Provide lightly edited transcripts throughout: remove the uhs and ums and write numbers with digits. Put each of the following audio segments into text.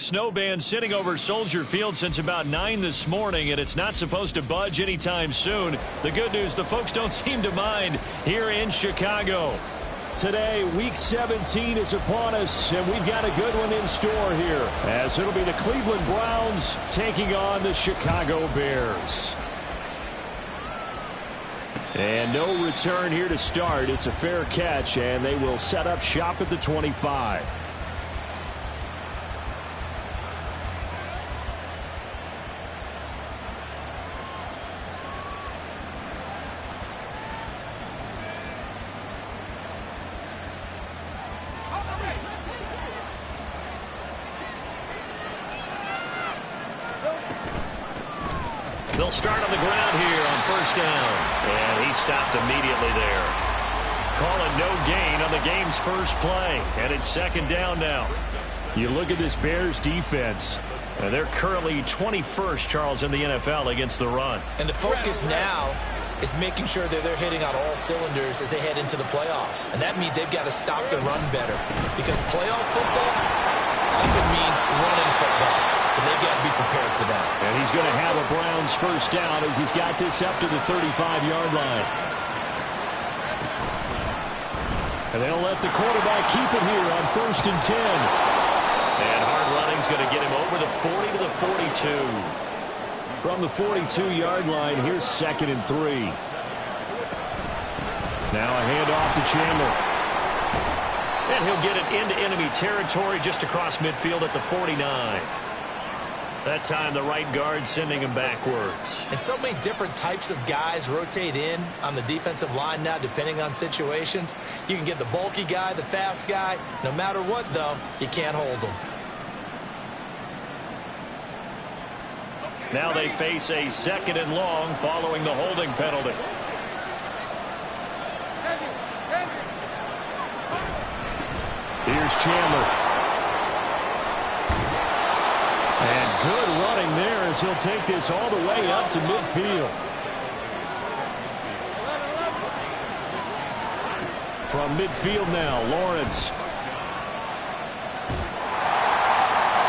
snow band sitting over Soldier Field since about 9 this morning, and it's not supposed to budge anytime soon. The good news, the folks don't seem to mind here in Chicago. Today, Week 17 is upon us, and we've got a good one in store here, as it'll be the Cleveland Browns taking on the Chicago Bears. And no return here to start. It's a fair catch, and they will set up shop at the 25. They'll start on the ground here on first down. And he stopped immediately there. Call it no gain on the game's first play. And it's second down now. You look at this Bears defense. They're currently 21st, Charles, in the NFL against the run. And the focus now is making sure that they're hitting on all cylinders as they head into the playoffs. And that means they've got to stop the run better. Because playoff football often means running football. So they've got to be prepared for that. And he's going to have a Browns first down as he's got this up to the 35-yard line. And they'll let the quarterback keep it here on first and 10. And hard running's going to get him over the 40 to the 42. From the 42-yard line, here's second and 3. Now a handoff to Chandler. And he'll get it into enemy territory just across midfield at the 49. That time, the right guard sending him backwards. And so many different types of guys rotate in on the defensive line now, depending on situations. You can get the bulky guy, the fast guy. No matter what, though, you can't hold them. Now they face a second and long following the holding penalty. Here's Chandler. And good running there as he'll take this all the way up to midfield. From midfield now, Lawrence.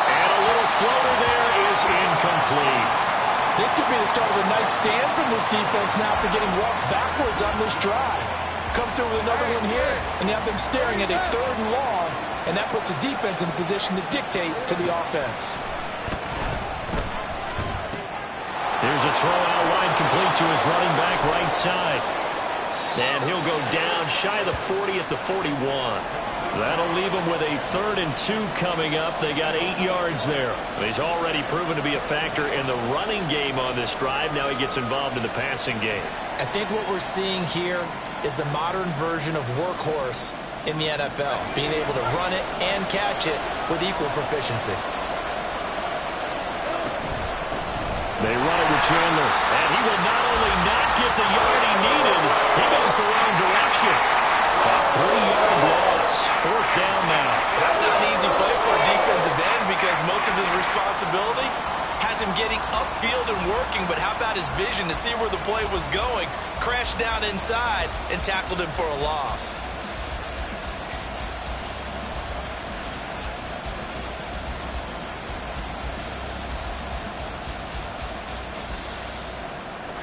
And a little floater there is incomplete. This could be the start of a nice stand from this defense now after getting walked backwards on this drive. Come through with another one here, and you have them staring at a third and long, and that puts the defense in a position to dictate to the offense. Here's a throw out wide, complete to his running back right side. And he'll go down shy of the 40 at the 41. That'll leave him with a 3rd and 2 coming up. They got 8 yards there. He's already proven to be a factor in the running game on this drive. Now he gets involved in the passing game. I think what we're seeing here is the modern version of workhorse in the NFL, being able to run it and catch it with equal proficiency. They run it with Chandler. And he will not only not get the yard he needed, he goes the wrong direction. A 3-yard loss. 4th down now. That's not an easy play for a defensive end because most of his responsibility has him getting upfield and working, but how about his vision to see where the play was going, crashed down inside, and tackled him for a loss.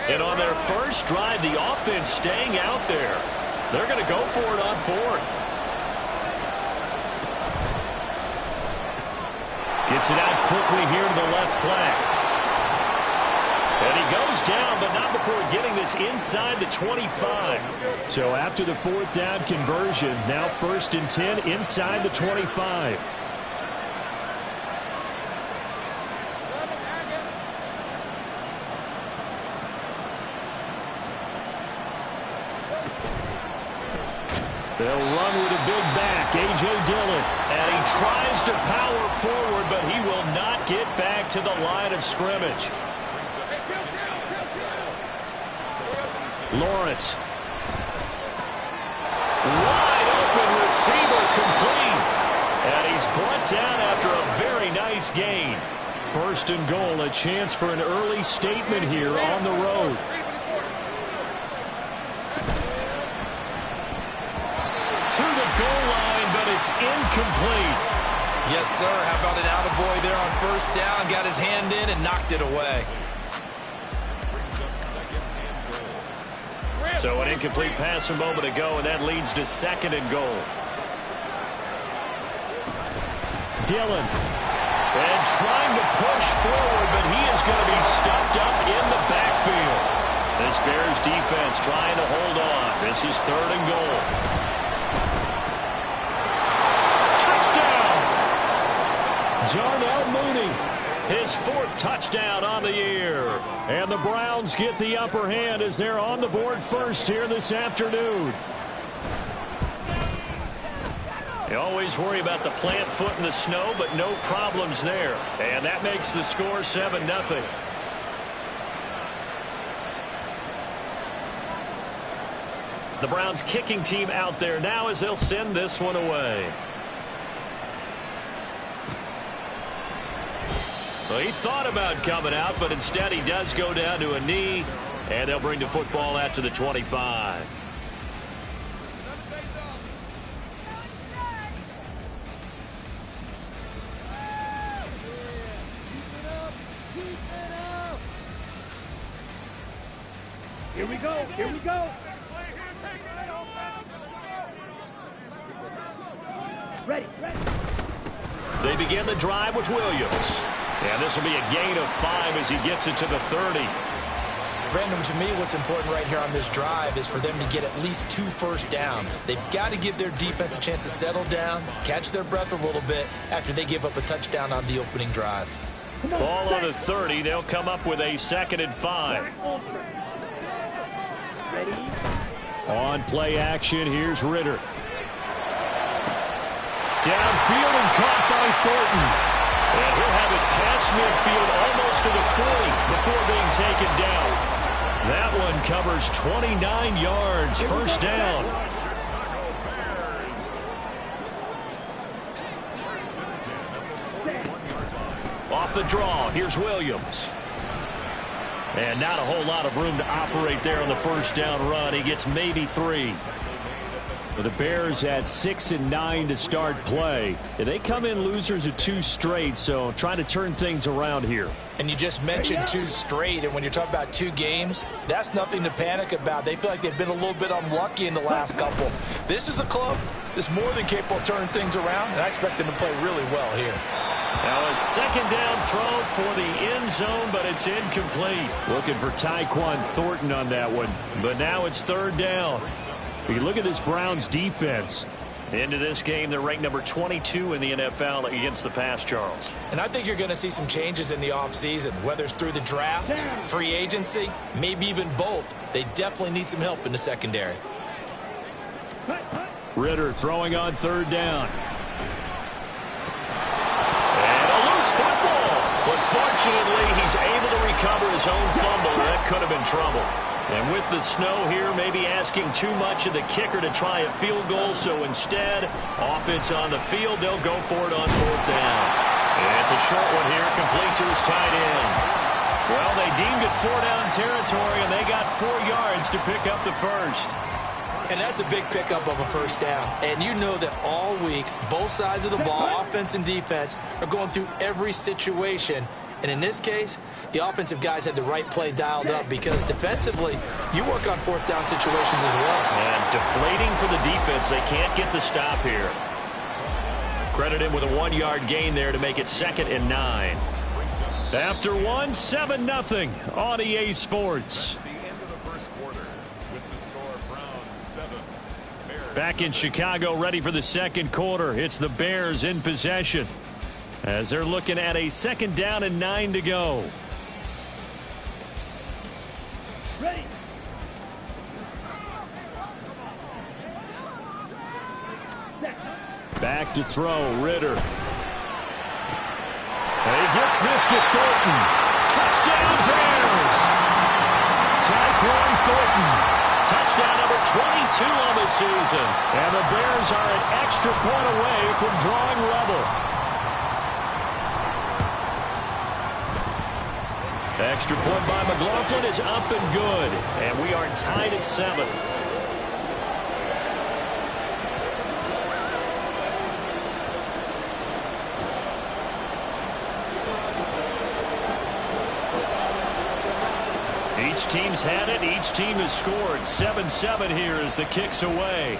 And on their first drive, the offense staying out there. They're going to go for it on 4th. Gets it out quickly here to the left flank. And he goes down, but not before getting this inside the 25. So after the 4th down conversion, now 1st and 10 inside the 25. They'll run with a big back, A.J. Dillon. And he tries to power forward, but he will not get back to the line of scrimmage. Lawrence. Wide open receiver complete. And he's brought down after a very nice gain. 1st and goal, a chance for an early statement here on the road. To the goal line, but it's incomplete. Yes, sir. How about an attaboy there on first down, got his hand in and knocked it away. So an incomplete pass a moment ago, and that leads to 2nd and goal. Dillon. And trying to push forward, but he is going to be stuffed up in the backfield. This Bears defense trying to hold on. This is 3rd and goal. Touchdown! Darnell Mooney. His 4th touchdown on the year. And the Browns get the upper hand as they're on the board first here this afternoon. You always worry about the plant foot in the snow, but no problems there. And that makes the score 7-0. The Browns kicking team out there now as they'll send this one away. Well, he thought about coming out, but instead he does go down to a knee, and they'll bring the football out to the 25. Here we go. Here we go. Ready. They begin the drive with Williams. And this will be a gain of 5 as he gets it to the 30. Brandon, to me, what's important right here on this drive is for them to get at least 2 first downs. They've got to give their defense a chance to settle down, catch their breath a little bit after they give up a touchdown on the opening drive. Ball on the 30. They'll come up with a 2nd and 5. Ready. On play action, here's Ritter. Downfield and caught by Thornton. And he'll have it past midfield almost to the 40 before being taken down. That one covers 29 yards. First down. Off the draw, here's Williams. And not a whole lot of room to operate there on the first down run. He gets maybe 3. The Bears at 6 and 9 to start play. They come in losers of 2 straight, so trying to turn things around here. And you just mentioned 2 straight, and when you're talking about 2 games, that's nothing to panic about. They feel like they've been a little bit unlucky in the last couple. This is a club that's more than capable of turning things around, and I expect them to play really well here. Now a 2nd down throw for the end zone, but it's incomplete. Looking for Tyquan Thornton on that one. But now it's 3rd down. You look at this Browns defense. Into this game, they're ranked number 22 in the NFL against the pass, Charles. And I think you're going to see some changes in the offseason, whether it's through the draft, free agency, maybe even both. They definitely need some help in the secondary. Ritter throwing on 3rd down. And a loose football. But fortunately, he's able to recover his own fumble. That could have been trouble. And with the snow here, maybe asking too much of the kicker to try a field goal. So instead, offense on the field, they'll go for it on 4th down. And it's a short one here, complete to his tight end. Well, they deemed it 4-down territory, and they got 4 yards to pick up the first. And that's a big pickup of a first down. And you know that all week, both sides of the ball, offense and defense, are going through every situation. And in this case, the offensive guys had the right play dialed up because defensively, you work on 4th down situations as well. And deflating for the defense. They can't get the stop here. Credit him with a 1-yard gain there to make it 2nd and 9. After 1, 7-0 on EA Sports. Back in Chicago, ready for the 2nd quarter. It's the Bears in possession as they're looking at a 2nd down and 9 to go. Ready. Back to throw, Ritter. And he gets this to Thornton. Touchdown, Bears! Tyquan Thornton. Touchdown number 22 on the season. And the Bears are an extra point away from drawing level. Extra point by McLaughlin is up and good. And we are tied at 7. Each team's had it. Each team has scored. 7-7 here as the kick's away.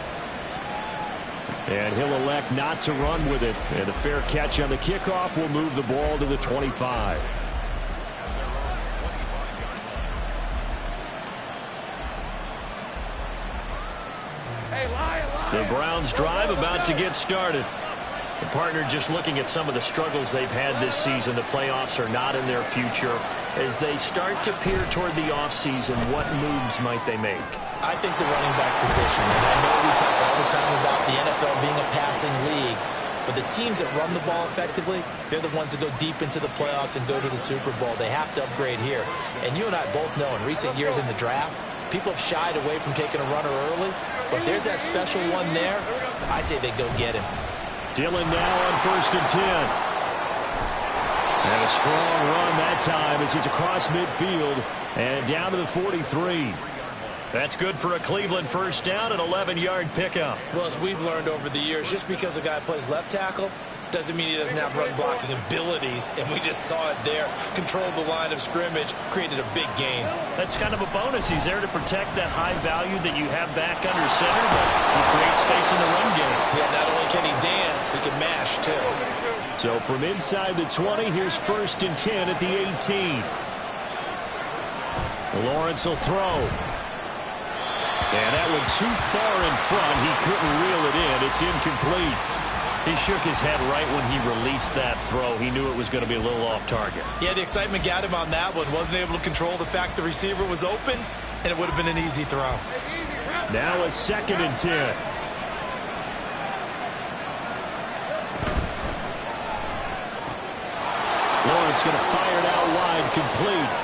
And he'll elect not to run with it. And a fair catch on the kickoff will move the ball to the 25. The Browns drive about to get started. The partner just looking at some of the struggles they've had this season. The playoffs are not in their future. As they start to peer toward the offseason, what moves might they make? I think the running back position. And I know we talk all the time about the NFL being a passing league, but the teams that run the ball effectively, they're the ones that go deep into the playoffs and go to the Super Bowl. They have to upgrade here. And you and I both know in recent years in the draft, people have shied away from taking a runner early, but there's that special one there. I say they go get him. Dillon now on 1st and 10. And a strong run that time as he's across midfield and down to the 43. That's good for a Cleveland first down, an 11-yard pickup. Well, as we've learned over the years, just because a guy plays left tackle doesn't mean he doesn't have run-blocking abilities, and we just saw it there. Controlled the line of scrimmage, created a big gain. That's kind of a bonus. He's there to protect that high value that you have back under center, but he creates space in the run game. Yeah, not only can he dance, he can mash, too. So from inside the 20, here's 1st and 10 at the 18. Lawrence will throw. And that one too far in front. He couldn't reel it in. It's incomplete. He shook his head right when he released that throw. He knew it was going to be a little off target. Yeah, the excitement got him on that one. Wasn't able to control the fact the receiver was open, and it would have been an easy throw. Now a 2nd and 10. Lawrence going to fire it out wide, complete.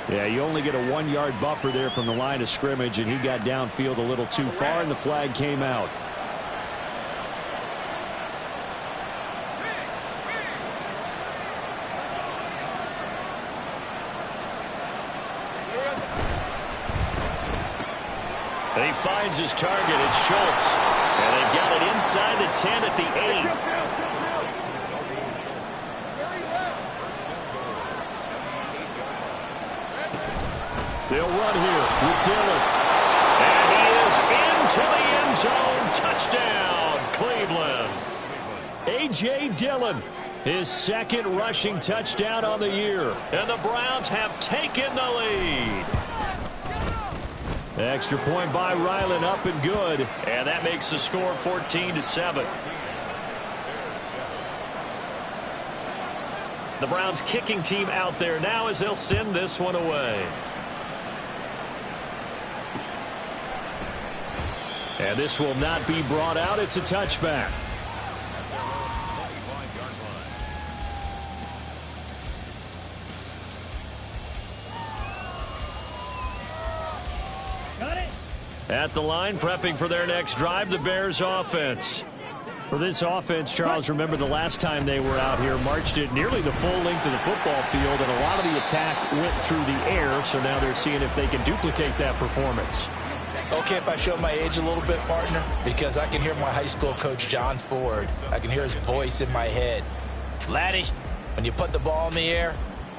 Yeah, you only get a 1-yard buffer there from the line of scrimmage, and he got downfield a little too far, and the flag came out. And he finds his target. It's Schultz. And they've got it inside the 10 at the 8. They'll run here with Dillon. And he is into the end zone. Touchdown, Cleveland. A.J. Dillon, his 2nd rushing touchdown on the year. And the Browns have taken the lead. Extra point by Ryland, up and good. And that makes the score 14-7. The Browns kicking team out there now as they'll send this one away. And this will not be brought out. It's a touchback. Got it. At the line, prepping for their next drive, the Bears offense. For this offense, Charles, remember the last time they were out here, marched it nearly the full length of the football field, and a lot of the attack went through the air, so now they're seeing if they can duplicate that performance. Okay, if I show my age a little bit, partner, because I can hear my high school coach, John Ford. I can hear his voice in my head. Laddie, when you put the ball in the air,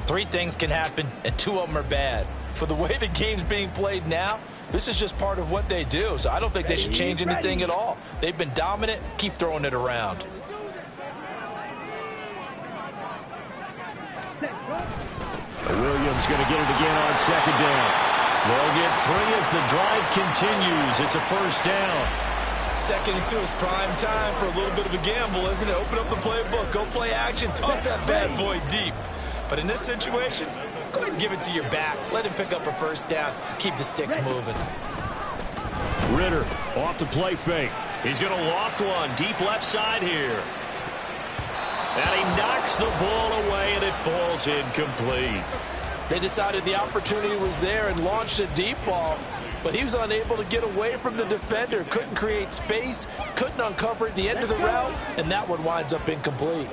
3 things can happen, and 2 of them are bad. For the way the game's being played now, this is just part of what they do, so I don't think they should change anything at all. They've been dominant. Keep throwing it around. Williams going to get it again on 2nd down. They'll get 3 as the drive continues. It's a first down. 2nd and 2 is prime time for a little bit of a gamble, isn't it? Open up the playbook, go play action, toss that bad boy deep. But in this situation, go ahead and give it to your back. Let him pick up a first down. Keep the sticks moving. Ritter off the play fake. He's going to loft one deep left side here. And he knocks the ball away, and it falls incomplete. They decided the opportunity was there and launched a deep ball, but he was unable to get away from the defender. Couldn't create space, couldn't uncover at the end of the route, and that one winds up incomplete.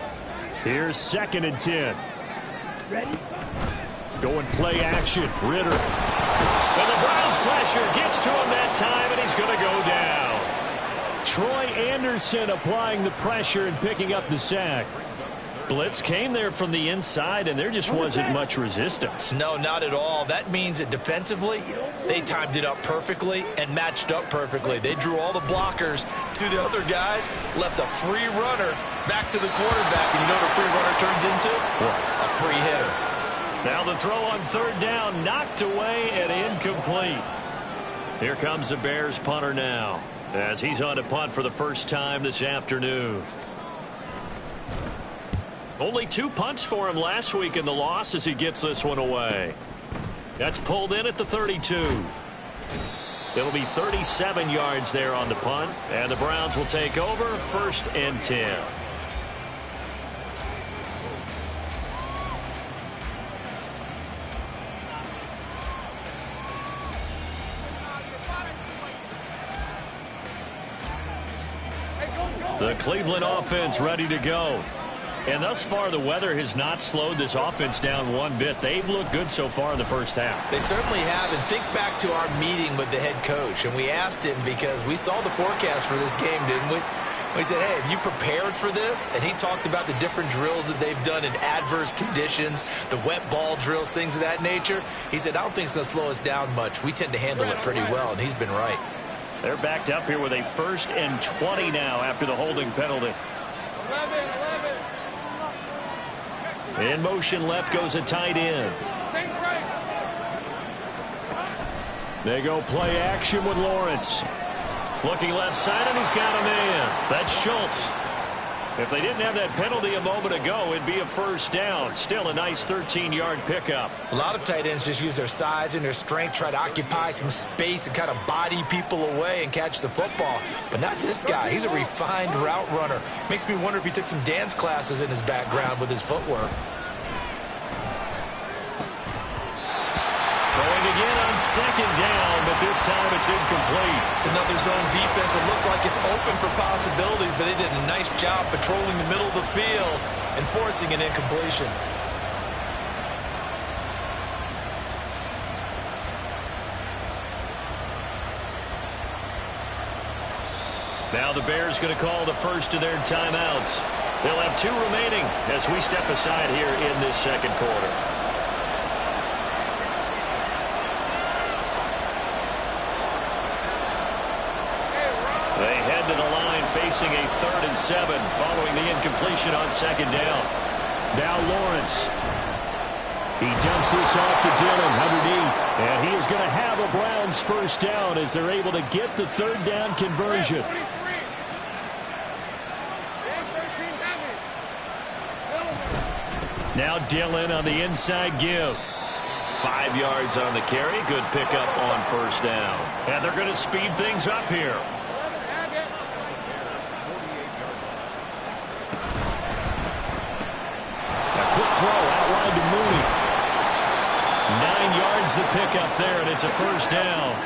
Here's 2nd and 10. Ready? Going play action. Ritter. And the Browns pressure gets to him that time, and he's going to go down. Troy Anderson applying the pressure and picking up the sack. blitz came there from the inside, and there just wasn't much resistance. No, not at all. That means that defensively, they timed it up perfectly and matched up perfectly. They drew all the blockers to the other guys, left a free runner back to the quarterback, and you know what a free runner turns into? What? A free hitter. Now the throw on third down, knocked away and incomplete. Here comes the Bears punter now, as he's on to punt for the first time this afternoon. Only 2 punts for him last week in the loss as he gets this one away. That's pulled in at the 32. It'll be 37 yards there on the punt, and the Browns will take over 1st and 10. The Cleveland offense ready to go. And thus far, the weather has not slowed this offense down one bit. They've looked good so far in the first half. They certainly have. And think back to our meeting with the head coach. And we asked him because we saw the forecast for this game, didn't we? We said, hey, have you prepared for this? And he talked about the different drills that they've done in adverse conditions, the wet ball drills, things of that nature. He said, I don't think it's going to slow us down much. We tend to handle it pretty well, and he's been right. They're backed up here with a 1st and 20 now after the holding penalty. 11. In motion left goes a tight end. They go play action with Lawrence. Looking left side, and he's got a man. That's Schultz. If they didn't have that penalty a moment ago, it'd be a first down. Still a nice 13-yard pickup. A lot of tight ends just use their size and their strength, try to occupy some space and kind of body people away and catch the football. But not this guy. He's a refined route runner. Makes me wonder if he took some dance classes in his background with his footwork. Throwing again on 2nd down, but this time it's incomplete. It's another zone defense. It looks like it's open for possibilities, but they did a nice job patrolling the middle of the field and forcing an incompletion. Now the Bears going to call the first of their timeouts. They'll have 2 remaining as we step aside here in this second quarter. They head to the line facing a 3rd and 7 following the incompletion on 2nd down. Now Lawrence. He dumps this off to Dillon underneath. And he is going to have a Browns first down as they're able to get the 3rd down conversion. Now Dillon on the inside give. 5 yards on the carry. Good pickup on 1st down. And they're going to speed things up here. Quick throw out wide to Mooney. 9 yards the pickup there, and it's a first down.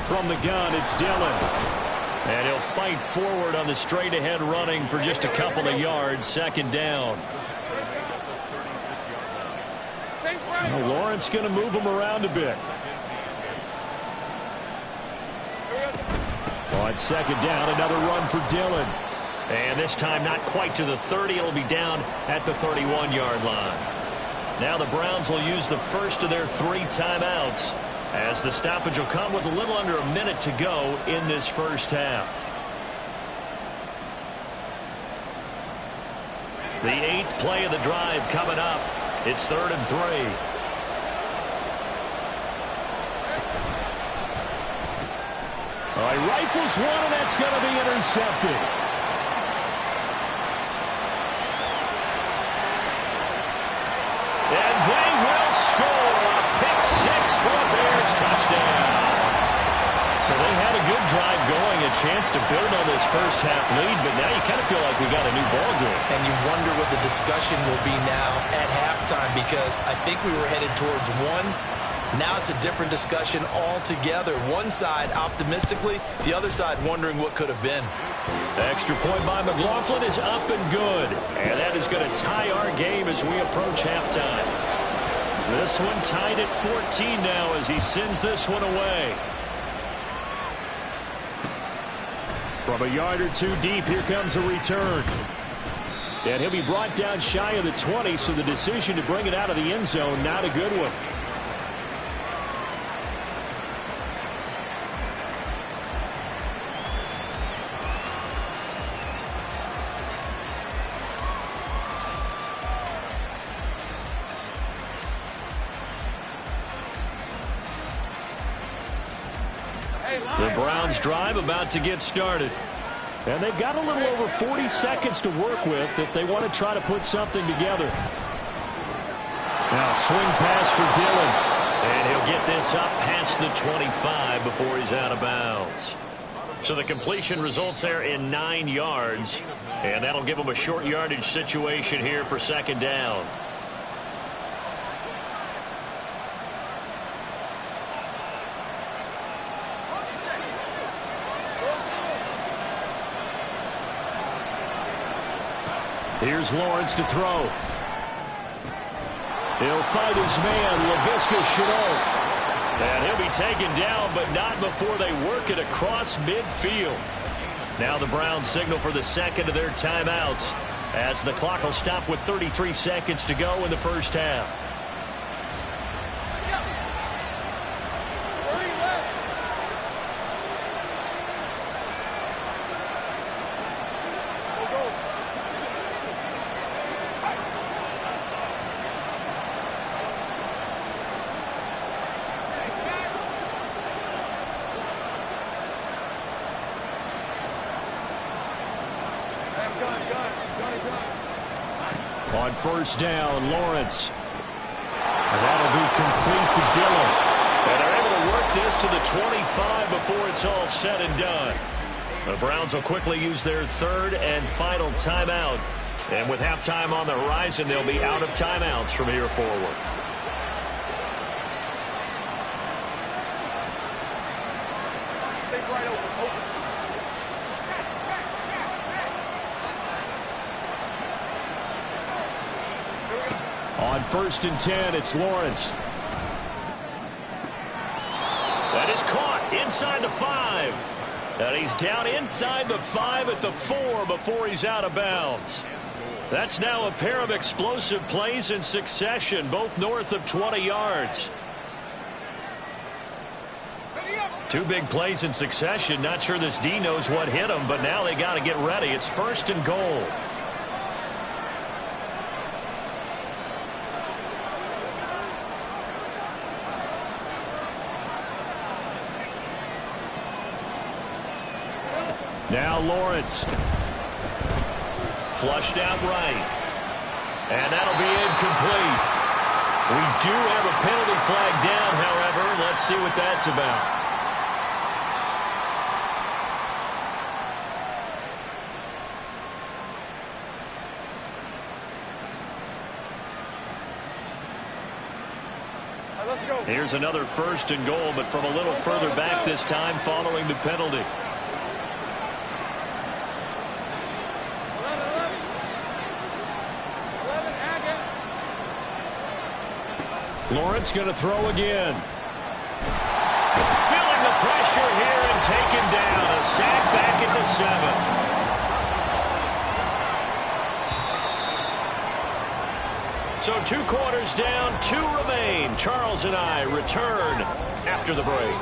From the gun, it's Dillon. And he'll fight forward on the straight-ahead running for just a couple of yards. 2nd down. Well, Lawrence going to move him around a bit. On 2nd down, another run for Dillon. And this time not quite to the 30. It'll be down at the 31-yard line. Now the Browns will use the first of their 3 timeouts as the stoppage will come with a little under a minute to go in this first half. The 8th play of the drive coming up. It's 3rd and 3. All right, rifles one, and that's going to be intercepted. And they will score a pick 6 for a Bears touchdown. So they had a good drive going, a chance to build on this first half lead, but now you kind of feel like we got a new ball game. And you wonder what the discussion will be now at halftime, because I think we were headed towards 1. Now it's a different discussion altogether. One side optimistically, the other side wondering what could have been. Extra point by McLaughlin is up and good. And that is going to tie our game as we approach halftime. This one tied at 14 now as he sends this one away. From a yard or two deep, here comes a return. And he'll be brought down shy of the 20, so the decision to bring it out of the end zone, not a good one. The Browns drive about to get started. And they've got a little over 40 seconds to work with if they want to try to put something together. Now swing pass for Dillon. And he'll get this up past the 25 before he's out of bounds. So the completion results there in 9 yards. And that'll give him a short yardage situation here for second down. Here's Lawrence to throw. He'll fight his man, Laviska Shenault. And he'll be taken down, but not before they work it across midfield. Now the Browns signal for the second of their timeouts as the clock will stop with 33 seconds to go in the first half. On first down, Lawrence. And that'll be complete to Dillon. And they're able to work this to the 25 before it's all said and done. The Browns will quickly use their third and final timeout. And with halftime on the horizon, they'll be out of timeouts from here forward. On first and 10, it's Lawrence. That is caught inside the 5. And he's down inside the 5 at the 4 before he's out of bounds. That's now a pair of explosive plays in succession, both north of 20 yards. 2 big plays in succession. Not sure this D knows what hit him, but now they got to get ready. It's first and goal. Now Lawrence. Flushed out right. And that'll be incomplete. We do have a penalty flag down, however. Let's see what that's about. Here's another first and goal, but from a little further back this time following the penalty. Lawrence going to throw again. Feeling the pressure here and taken down. A sack back at the 7. So 2 quarters down, 2 remain. Charles and I return after the break.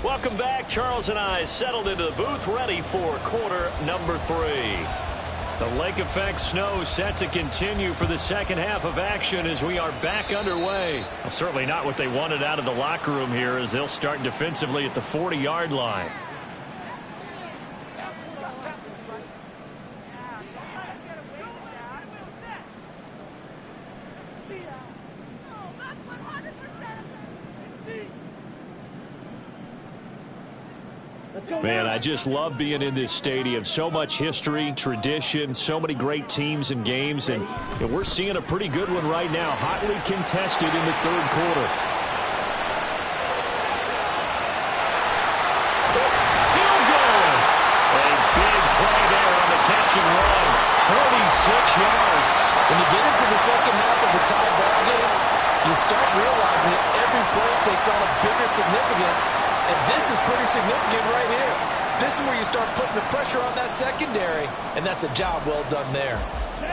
Welcome back. Charles and I settled into the booth, ready for quarter number 3. The lake effect snow set to continue for the second half of action as we are back underway. Well, certainly not what they wanted out of the locker room here as they'll start defensively at the 40-yard line. Man, I just love being in this stadium. So much history, tradition, so many great teams and games, and we're seeing a pretty good one right now, hotly contested in the third quarter. significance, and this is pretty significant right here. This is where you start putting the pressure on that secondary, and that's a job well done there.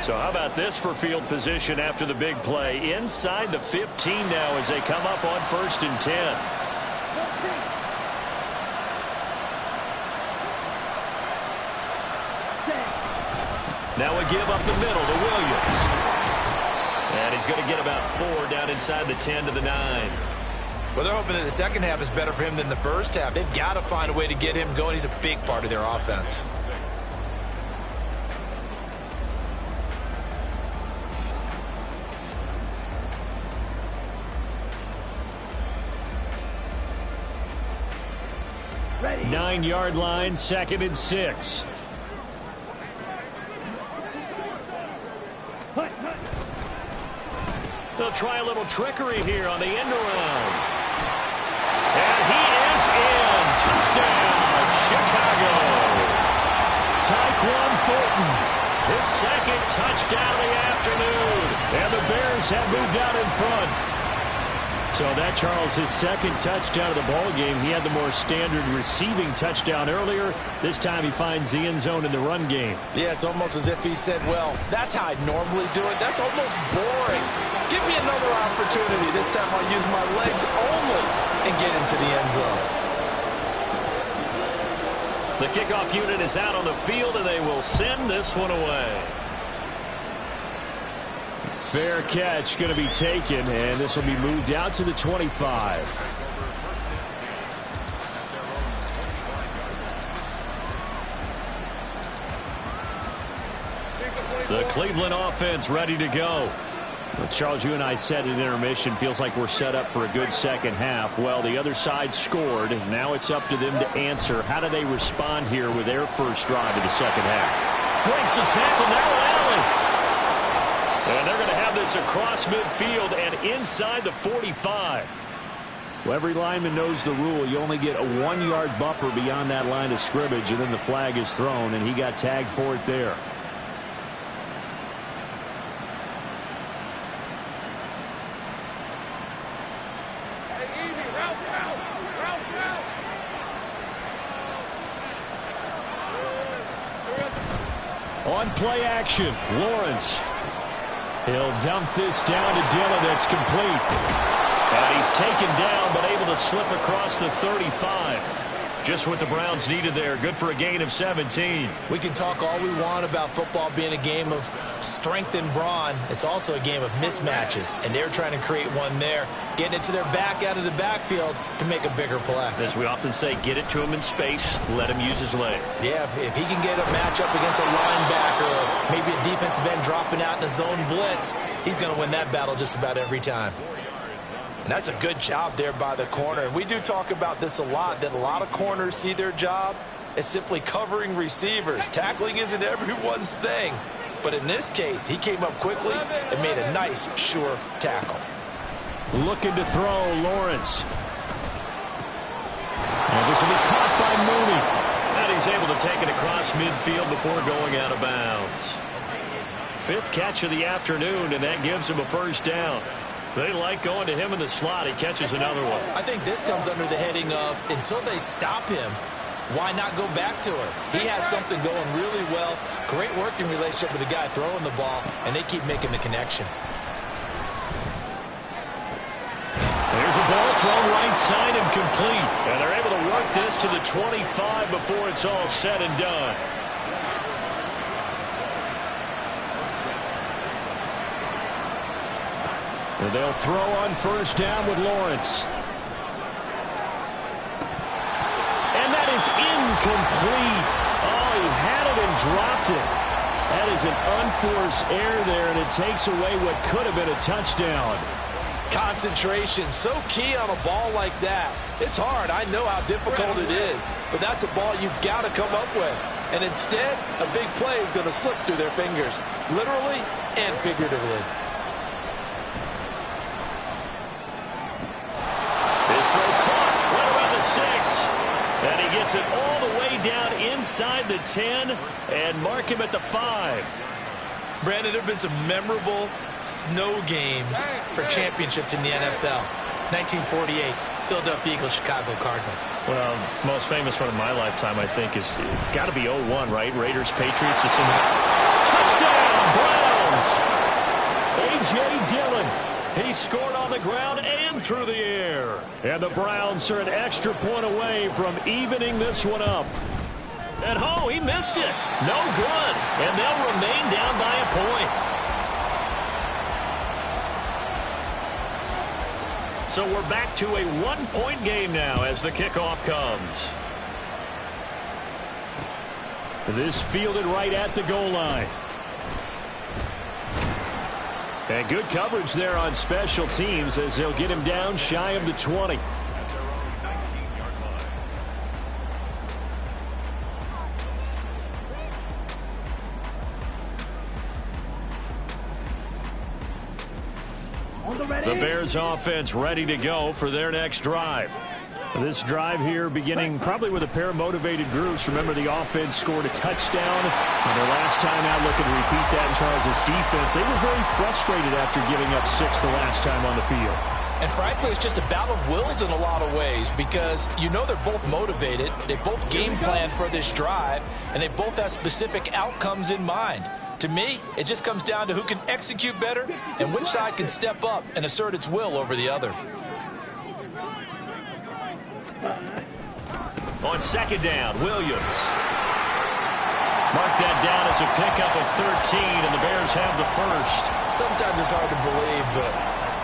So how about this for field position after the big play? Inside the 15 now as they come up on 1st and 10. Now a give up the middle to Williams. And he's going to get about 4 down inside the 10 to the 9. Well, they're hoping that the second half is better for him than the first half. They've got to find a way to get him going. He's a big part of their offense. Ready. 9-yard line, 2nd and 6. Hut, hut. They'll try a little trickery here on the end around. And he is in. Touchdown, Chicago. Tyquan Thornton, his 2nd touchdown of the afternoon. And the Bears have moved out in front. So that, Charles, his 2nd touchdown of the ball game. He had the more standard receiving touchdown earlier. This time he finds the end zone in the run game. Yeah, it's almost as if he said, well, that's how I normally do it. That's almost boring. Give me another opportunity. This time I'll use my legs only and get into the end zone. The kickoff unit is out on the field, and they will send this one away. Fair catch going to be taken, and this will be moved out to the 25. The Cleveland offense ready to go. Well, Charles, you and I said at intermission, feels like we're set up for a good second half. Well, the other side scored. Now it's up to them to answer. How do they respond here with their first drive of the second half? Breaks the tackle now, Allen. And they're going to have this across midfield and inside the 45. Well, every lineman knows the rule. You only get a 1-yard buffer beyond that line of scrimmage, and then the flag is thrown, and he got tagged for it there. On play action, Lawrence. He'll dump this down to Dillon. That's complete. And he's taken down, but able to slip across the 35. Just what the Browns needed there. Good for a gain of 17. We can talk all we want about football being a game of strength and brawn. It's also a game of mismatches, and they're trying to create one there, getting it to their back out of the backfield to make a bigger play. As we often say, get it to him in space, let him use his leg. Yeah, if he can get a matchup against a linebacker or maybe a defensive end dropping out in a zone blitz, he's going to win that battle just about every time. And that's a good job there by the corner. And we do talk about this a lot, that a lot of corners see their job as simply covering receivers. Tackling isn't everyone's thing. But in this case, he came up quickly and made a nice, sure tackle. Looking to throw, Lawrence. And this will be caught by Mooney. And he's able to take it across midfield before going out of bounds. 5th catch of the afternoon, and that gives him a first down. They like going to him in the slot. He catches another one. I think this comes under the heading of, until they stop him, why not go back to it? He has something going really well. Great working relationship with the guy throwing the ball, and they keep making the connection. There's a ball thrown right side and complete. And they're able to work this to the 25 before it's all said and done. And they'll throw on first down with Lawrence. And that is incomplete. Oh, he had it and dropped it. That is an unforced error there, and it takes away what could have been a touchdown. Concentration, so key on a ball like that. It's hard. I know how difficult it is, but that's a ball you've got to come up with. And instead, a big play is going to slip through their fingers, literally and figuratively. This throw caught right around the 6. And he gets it all the way down inside the 10 and mark him at the 5. Brandon, there have been some memorable snow games for championships in the NFL. 1948, Philadelphia Eagles, Chicago Cardinals. Well, the most famous one of my lifetime, I think, is got to be 0-1, right? Raiders, Patriots. Just touchdown, Browns! A.J. Dillon. He scored on the ground and through the air. And the Browns are an extra point away from evening this one up. And, oh, he missed it. No good. And they'll remain down by a point. So we're back to a one-point game now as the kickoff comes. This fielded right at the goal line. And good coverage there on special teams as they'll get him down shy of the 20. The Bears offense ready to go for their next drive. This drive here beginning probably with a pair of motivated groups. Remember, the offense scored a touchdown on their last time out, looking to repeat that in Charles' defense. They were very frustrated after giving up 6 the last time on the field. And frankly, it's just a battle of wills in a lot of ways because you know they're both motivated. They both game plan for this drive, and they both have specific outcomes in mind. To me, it just comes down to who can execute better and which side can step up and assert its will over the other. On second down, Williams. Mark that down as a pickup of 13, and the Bears have the first. Sometimes it's hard to believe, but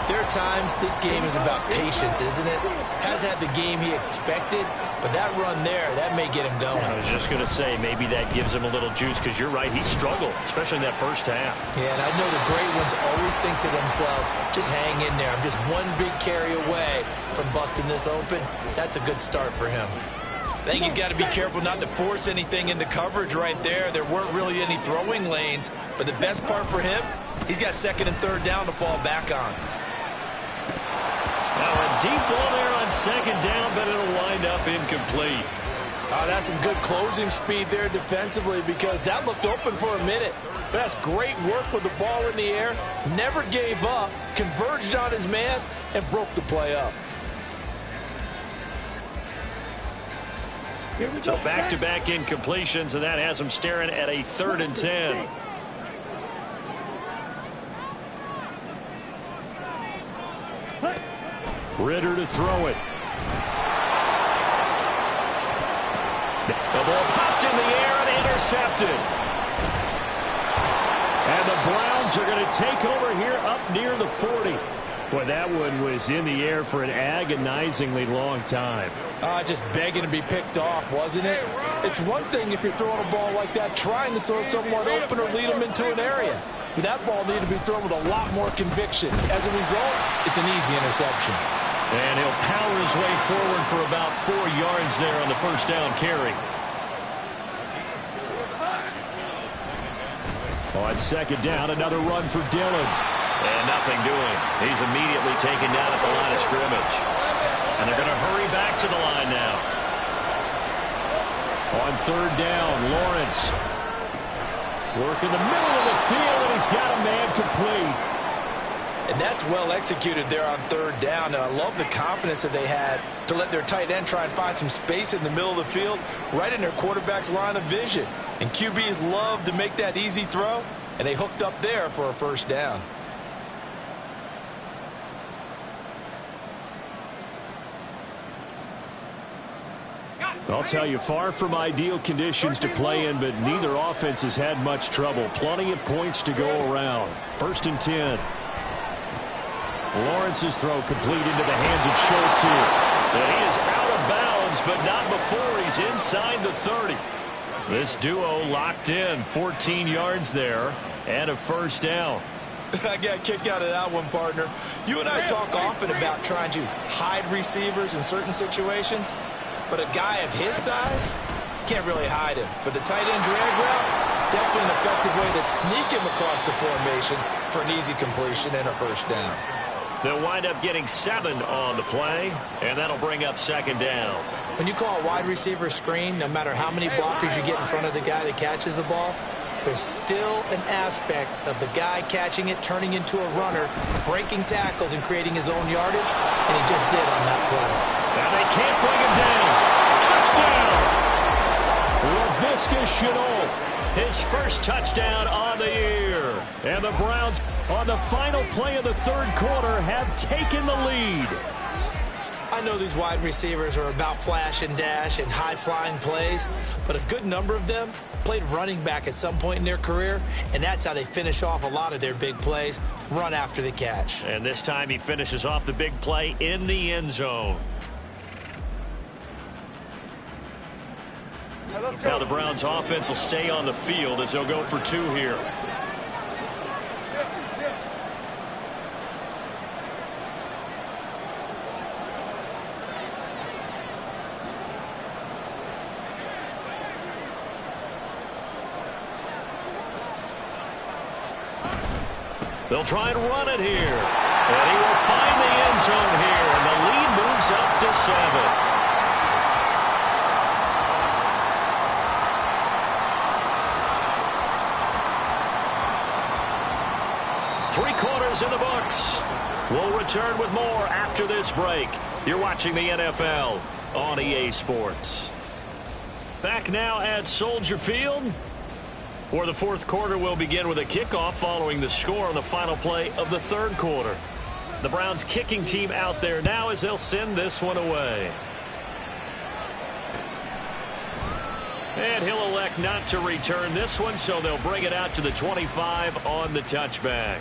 there are times this game is about patience, isn't it? Hasn't had the game he expected, but that run there, that may get him going. I was just going to say, maybe that gives him a little juice, because you're right, he struggled, especially in that first half. Yeah, and I know the great ones always think to themselves, just hang in there. I'm just one big carry away from busting this open. That's a good start for him. I think he's got to be careful not to force anything into coverage right there. There weren't really any throwing lanes, but the best part for him, he's got second and third down to fall back on. Now a deep ball there on second down, but it'll wind up incomplete. That's some good closing speed there defensively because that looked open for a minute. But that's great work with the ball in the air. Never gave up, converged on his man, and broke the play up. So back-to-back incompletions, and that has him staring at a 3rd and 10. Ritter to throw it. The ball popped in the air and intercepted. And the Browns are going to take over here up near the 40. Boy, that one was in the air for an agonizingly long time. Just begging to be picked off, wasn't it? It's one thing if you're throwing a ball like that, trying to throw someone open or lead them into an area. But that ball needed to be thrown with a lot more conviction. As a result, it's an easy interception. And he'll power his way forward for about 4 yards there on the first down carry. On second down, another run for Dillon. And nothing doing. He's immediately taken down at the line of scrimmage. And they're going to hurry back to the line now. On third down, Lawrence. Work in the middle of the field, and he's got a man complete. And that's well executed there on third down. And I love the confidence that they had to let their tight end try and find some space in the middle of the field, right in their quarterback's line of vision. And QBs love to make that easy throw, and they hooked up there for a first down. I'll tell you, far from ideal conditions to play in, but neither offense has had much trouble. Plenty of points to go around. 1st and 10. Lawrence's throw complete into the hands of Schultz here. And he is out of bounds, but not before he's inside the 30. This duo locked in, 14 yards there, and a first down. I got a kick out of that one, partner. You and I talk often about trying to hide receivers in certain situations. But a guy of his size, can't really hide him. But the tight end drag route, definitely an effective way to sneak him across the formation for an easy completion and a first down. They'll wind up getting 7 on the play, and that'll bring up second down. When you call a wide receiver screen, no matter how many blockers you get in front of the guy that catches the ball, there's still an aspect of the guy catching it, turning into a runner, breaking tackles and creating his own yardage, and he just did on that play. sensational. His first touchdown on the year. And the Browns, on the final play of the third quarter, have taken the lead. I know these wide receivers are about flash and dash and high-flying plays, but a good number of them played running back at some point in their career, and that's how they finish off a lot of their big plays, run after the catch. And this time he finishes off the big play in the end zone. Now the Browns offense will stay on the field as they'll go for two here. They'll try and run it here. And he will find the end zone here. And the lead moves up to 7. Three quarters in the books. We'll return with more after this break. You're watching the NFL on EA Sports. Back now at Soldier Field, where the fourth quarter will begin with a kickoff following the score on the final play of the third quarter. The Browns kicking team out there now as they'll send this one away. And he'll elect not to return this one, so they'll bring it out to the 25 on the touchback.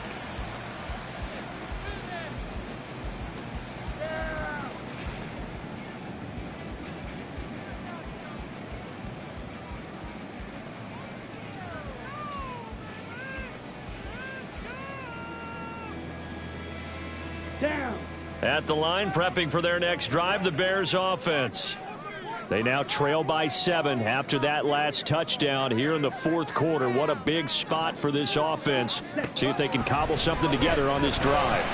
Down. At the line, prepping for their next drive, the Bears offense. They now trail by 7 after that last touchdown here in the fourth quarter. What a big spot for this offense. See if they can cobble something together on this drive.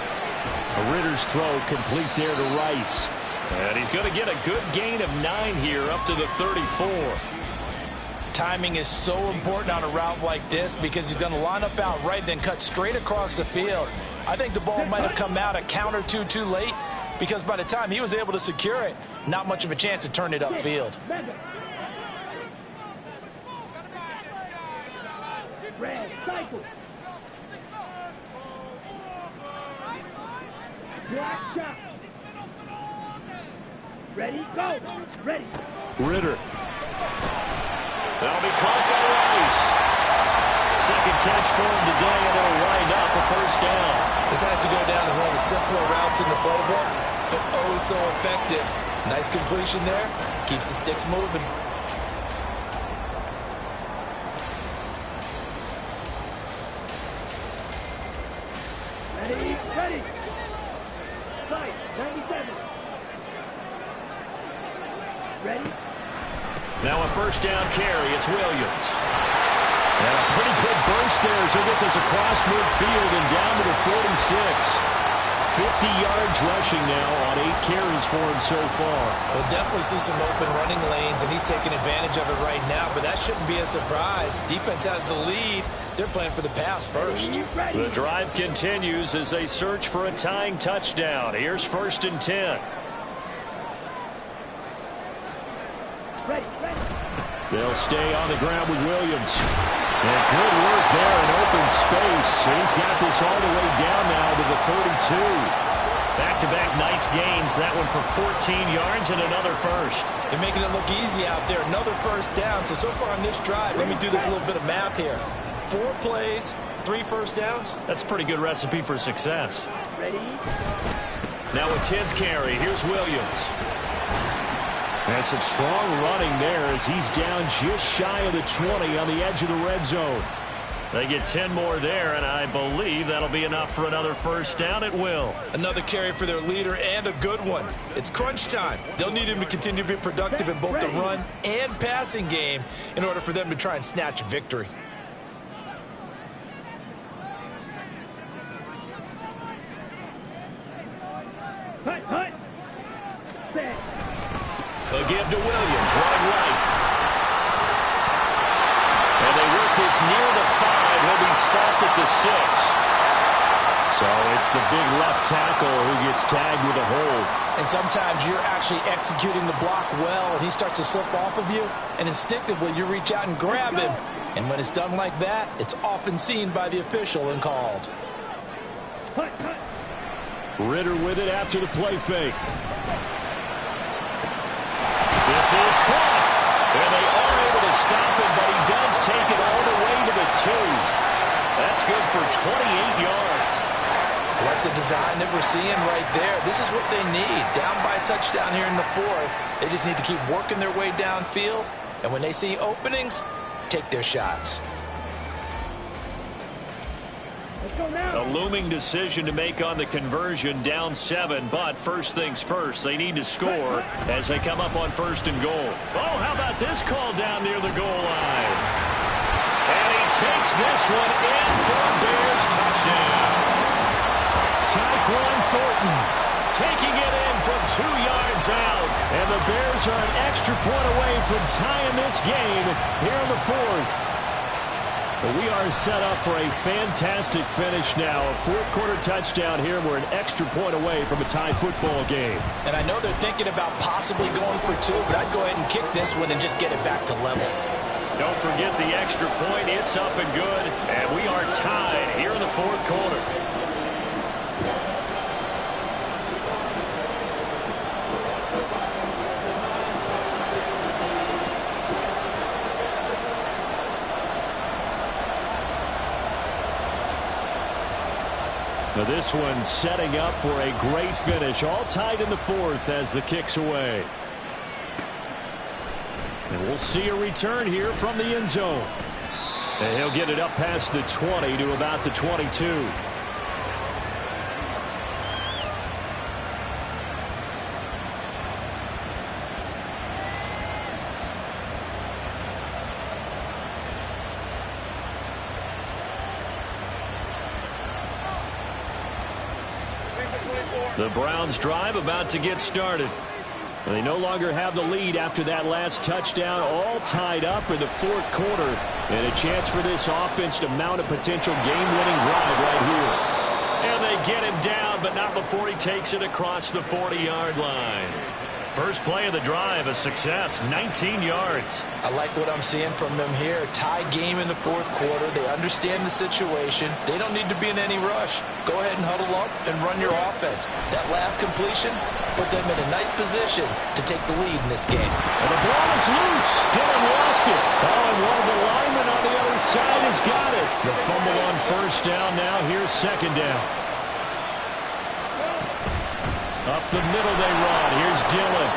A Ritter's throw complete there to Rice. And he's going to get a good gain of 9 here up to the 34. Timing is so important on a route like this because he's going to line up out right, then cut straight across the field. I think the ball might have come out a count or two too late because by the time he was able to secure it, not much of a chance to turn it upfield. Red, cycle. Black shot. Ready, go. Ready. Ritter. That'll be caught by Rice. Second catch for him today, and it'll wind up a first down. This has to go down as one of the simpler routes in the playbook, but oh so effective. Nice completion there. Keeps the sticks moving. Ready, ready. Fight, 97. Ready. Now a first down carry. It's Williams. And a pretty good burst there as he'll get this across midfield and down to the 46. 50 yards rushing now on 8 carries for him so far. We'll definitely see some open running lanes, and he's taking advantage of it right now, but that shouldn't be a surprise. Defense has the lead. They're playing for the pass first. The drive continues as they search for a tying touchdown. Here's 1st and 10. Ready, ready. They'll stay on the ground with Williams. And good work there in open space. He's got this all the way down now to the 32. Back-to-back nice gains. That one for 14 yards and another first. They're making it look easy out there. Another first down. So far on this drive, let me do this little bit of math here. 4 plays, 3 first downs. That's a pretty good recipe for success. Ready. Now a 10th carry. Here's Williams. And some strong running there as he's down just shy of the 20 on the edge of the red zone. They get 10 more there, and I believe that'll be enough for another first down. It will. Another carry for their leader and a good one. It's crunch time. They'll need him to continue to be productive in both the run and passing game in order for them to try and snatch a victory. Hut, hut. Set. A give to Williams, running right. And they work this near the 5. He'll be stopped at the 6. So it's the big left tackle who gets tagged with a hold. And sometimes you're actually executing the block well, and he starts to slip off of you, and instinctively you reach out and grab him. And when it's done like that, it's often seen by the official and called. Ritter with it after the play fake. This is caught. And they are able to stop him, but he does take it all the way to the 2. That's good for 28 yards. Like the design that we're seeing right there, this is what they need. Down by a touchdown here in the 4th. They just need to keep working their way downfield. And when they see openings, take their shots. A looming decision to make on the conversion, down 7, but first things first, they need to score as they come up on 1st and goal. Oh, how about this call down near the goal line? And he takes this one in for a Bears touchdown. Tyquan Thornton taking it in from 2 yards out, and the Bears are an extra point away from tying this game here in the 4th. But we are set up for a fantastic finish now. A 4th quarter touchdown here. We're an extra point away from a tie football game. And I know they're thinking about possibly going for 2, but I'd go ahead and kick this one and just get it back to level. Don't forget the extra point. It's up and good. And we are tied here in the 4th quarter. Now this one setting up for a great finish. All tied in the 4th as the kick's away. And we'll see a return here from the end zone. And he'll get it up past the 20 to about the 22. The Browns drive about to get started. They no longer have the lead after that last touchdown, all tied up in the 4th quarter. And a chance for this offense to mount a potential game-winning drive right here. And they get him down, but not before he takes it across the 40-yard line. First play of the drive, a success, 19 yards. I like what I'm seeing from them here. Tie game in the 4th quarter. They understand the situation. They don't need to be in any rush. Go ahead and huddle up and run your offense. That last completion put them in a nice position to take the lead in this game. And the ball is loose. Dillon lost it. Oh, and one of the linemen on the other side has got it. The fumble on 1st down now. Here's 2nd down. Up the middle they run. Here's Dillon.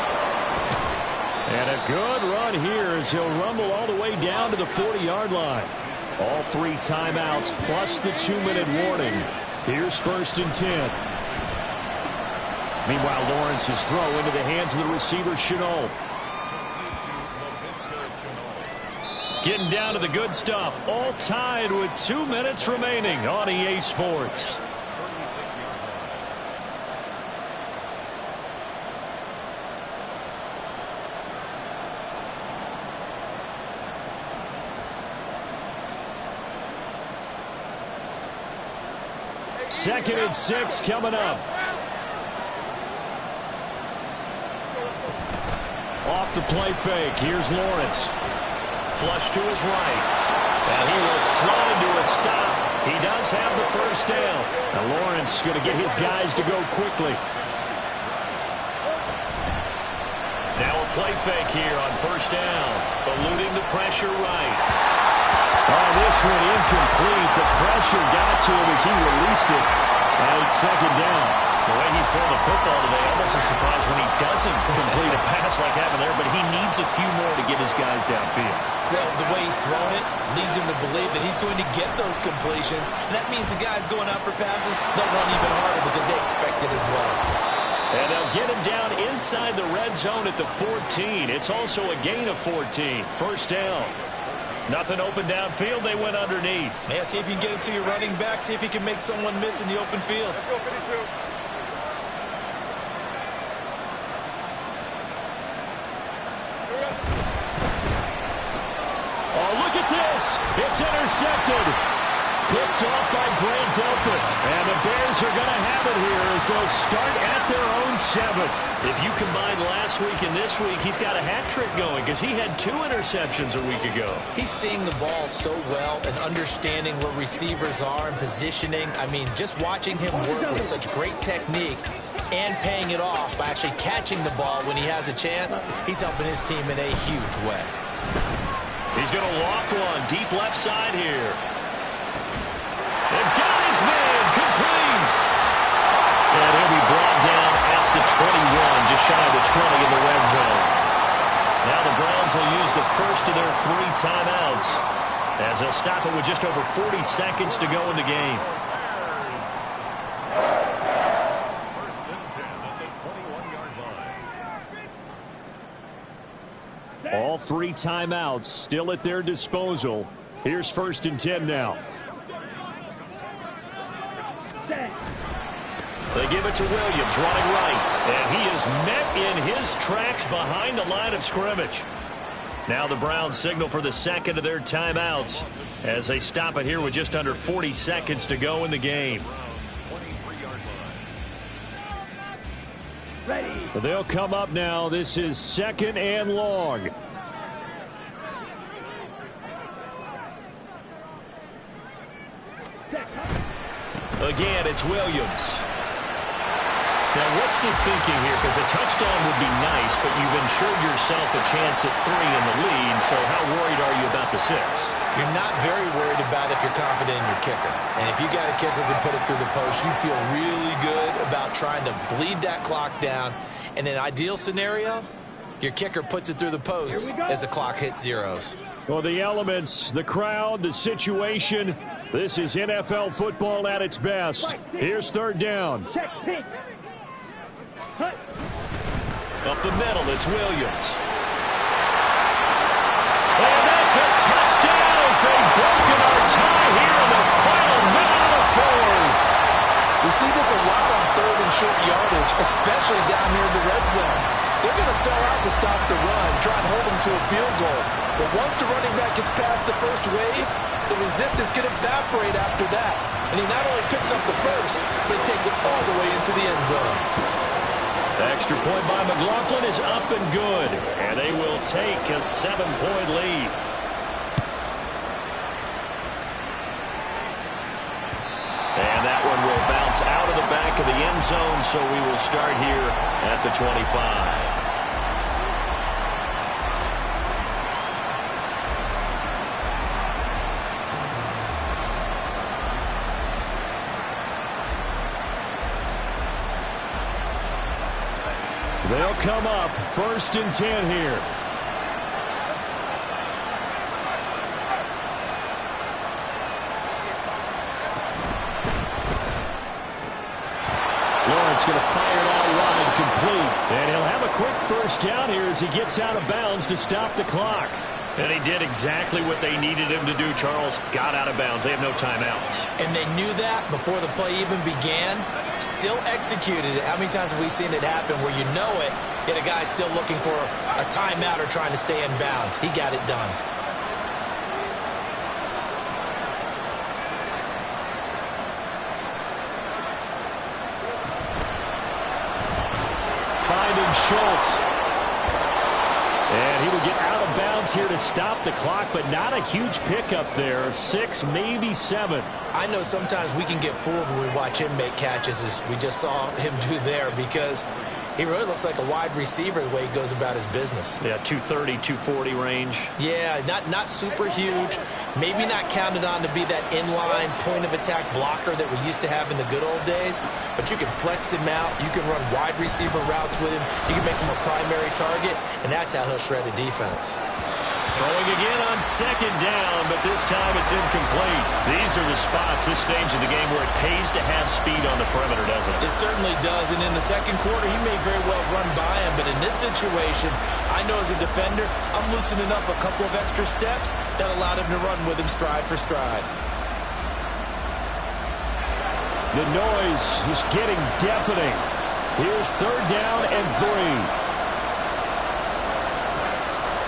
And a good run here as he'll rumble all the way down to the 40-yard line. All 3 timeouts plus the 2-minute warning. Here's 1st and 10. Meanwhile, Lawrence's throw into the hands of the receiver, Chenault. Getting down to the good stuff. All tied with 2 minutes remaining on EA Sports. Second and 6 coming up. Off the play fake. Here's Lawrence. Flush to his right. And he will slide into a stop. He does have the 1st down. Now Lawrence going to get his guys to go quickly. Now a play fake here on 1st down. Eluding the pressure right. Oh, this one incomplete. The pressure got to him as he released it. And it's 2nd down. The way he's throwing the football today, almost a surprise when he doesn't complete a pass like that there, but he needs a few more to get his guys downfield. Well, the way he's throwing it leads him to believe that he's going to get those completions. And that means the guys going out for passes, they'll run even harder because they expect it as well. And they'll get him down inside the red zone at the 14. It's also a gain of 14. 1st down. Nothing open downfield. They went underneath. Yeah, see if you can get it to your running back. See if you can make someone miss in the open field. Oh, look at this. It's intercepted. picked off by Grant Delpit. And the Bears are going to have it here as they'll start at their own 7. If you combine last week and this week, he's got a hat trick going because he had 2 interceptions a week ago. He's seeing the ball so well and understanding where receivers are and positioning. I mean, just watching him work with such great technique and paying it off by actually catching the ball when he has a chance, he's helping his team in a huge way. He's going to loft one deep left side here. And got his man complete. And he'll be brought down at the 21, just shy of the 20 in the red zone. Now the Browns will use the first of their 3 timeouts as they'll stop it with just over 40 seconds to go in the game. First and 10 at the 21-yard line. All 3 timeouts still at their disposal. Here's first and 10 now. They give it to Williams, running right. And he is met in his tracks behind the line of scrimmage. Now the Browns signal for the second of their timeouts as they stop it here with just under 40 seconds to go in the game. Ready. They'll come up now. This is 2nd and long. Again, it's Williams. Now, what's the thinking here? Because a touchdown would be nice, but you've ensured yourself a chance at 3 in the lead, so how worried are you about the 6? You're not very worried about if you're confident in your kicker. And if you got a kicker who can put it through the post, you feel really good about trying to bleed that clock down. In an ideal scenario, your kicker puts it through the post as the clock hits zeros. Well, the elements, the crowd, the situation, this is NFL football at its best. Here's 3rd down. Check, pink. Hut. Up the middle, it's Williams. And that's a touchdown as they've broken our tie here in the final minute of the 4th. We see this a lot on 3rd and short yardage, especially down near the red zone. They're going to sell out to stop the run, try and hold them to a field goal. But once the running back gets past the first wave, the resistance can evaporate after that. And he not only picks up the first, but takes it all the way into the end zone. The extra point by McLaughlin is up and good. And they will take a 7-point lead. And that one will bounce out of the back of the end zone, so we will start here at the 25. They'll come up 1st and 10 here. Lawrence going to fire it out wide, complete. And he'll have a quick first down here as he gets out of bounds to stop the clock. And he did exactly what they needed him to do, Charles. Got out of bounds. They have no timeouts. And they knew that before the play even began. Still executed it. How many times have we seen it happen where you know it, yet a guy's still looking for a timeout or trying to stay in bounds? He got it done. Finding Schultz. And he will get out of bounds here to stop the clock, but not a huge pickup there. 6, maybe 7. I know sometimes we can get fooled when we watch him make catches, as we just saw him do there, because he really looks like a wide receiver the way he goes about his business. Yeah, 230, 240 range. Yeah, not super huge. Maybe not counted on to be that inline point-of-attack blocker that we used to have in the good old days, but you can flex him out. You can run wide receiver routes with him. You can make him a primary target, and that's how he'll shred a defense. Throwing again on 2nd down, but this time it's incomplete. These are the spots, this stage of the game, where it pays to have speed on the perimeter, doesn't it? It certainly does, and in the second quarter, he may very well run by him, but in this situation, I know as a defender, I'm loosening up a couple of extra steps that allowed him to run with him stride for stride. The noise is getting deafening. Here's 3rd down and 3.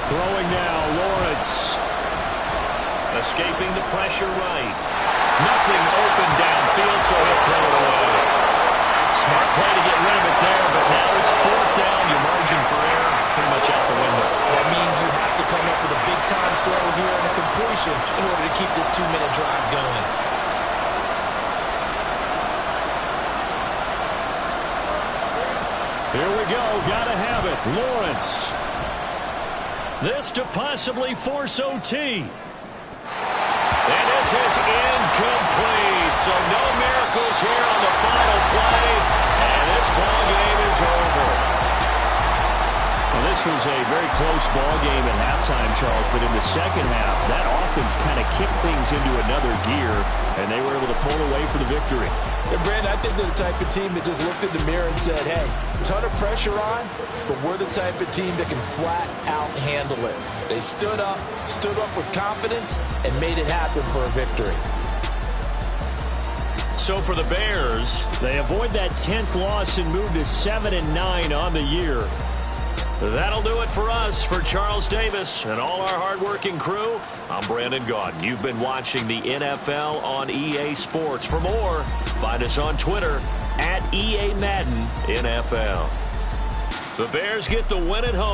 Throwing now, Lawrence. Escaping the pressure right. Nothing open downfield, so he'll throw it away. Smart play to get rid of it there, but now it's fourth down. Your margin for error pretty much out the window. That means you have to come up with a big-time throw here and a completion in order to keep this 2-minute drive going. Here we go. Gotta have it. Lawrence. This to possibly force OT. And this is incomplete. So no miracles here on the final play. And this ball game is over. Well, this was a very close ball game at halftime, Charles. But in the second half, that offense kind of kicked things into another gear. And they were able to pull away for the victory. And Brandon, I think they're the type of team that just looked in the mirror and said, hey, ton of pressure on, but we're the type of team that can flat out handle it. They stood up with confidence, and made it happen for a victory. So for the Bears, they avoid that 10th loss and move to 7-9 on the year. That'll do it for us. For Charles Davis and all our hardworking crew, I'm Brandon Gaudin. You've been watching the NFL on EA Sports. For more, find us on Twitter @EA Madden NFL. The Bears get the win at home.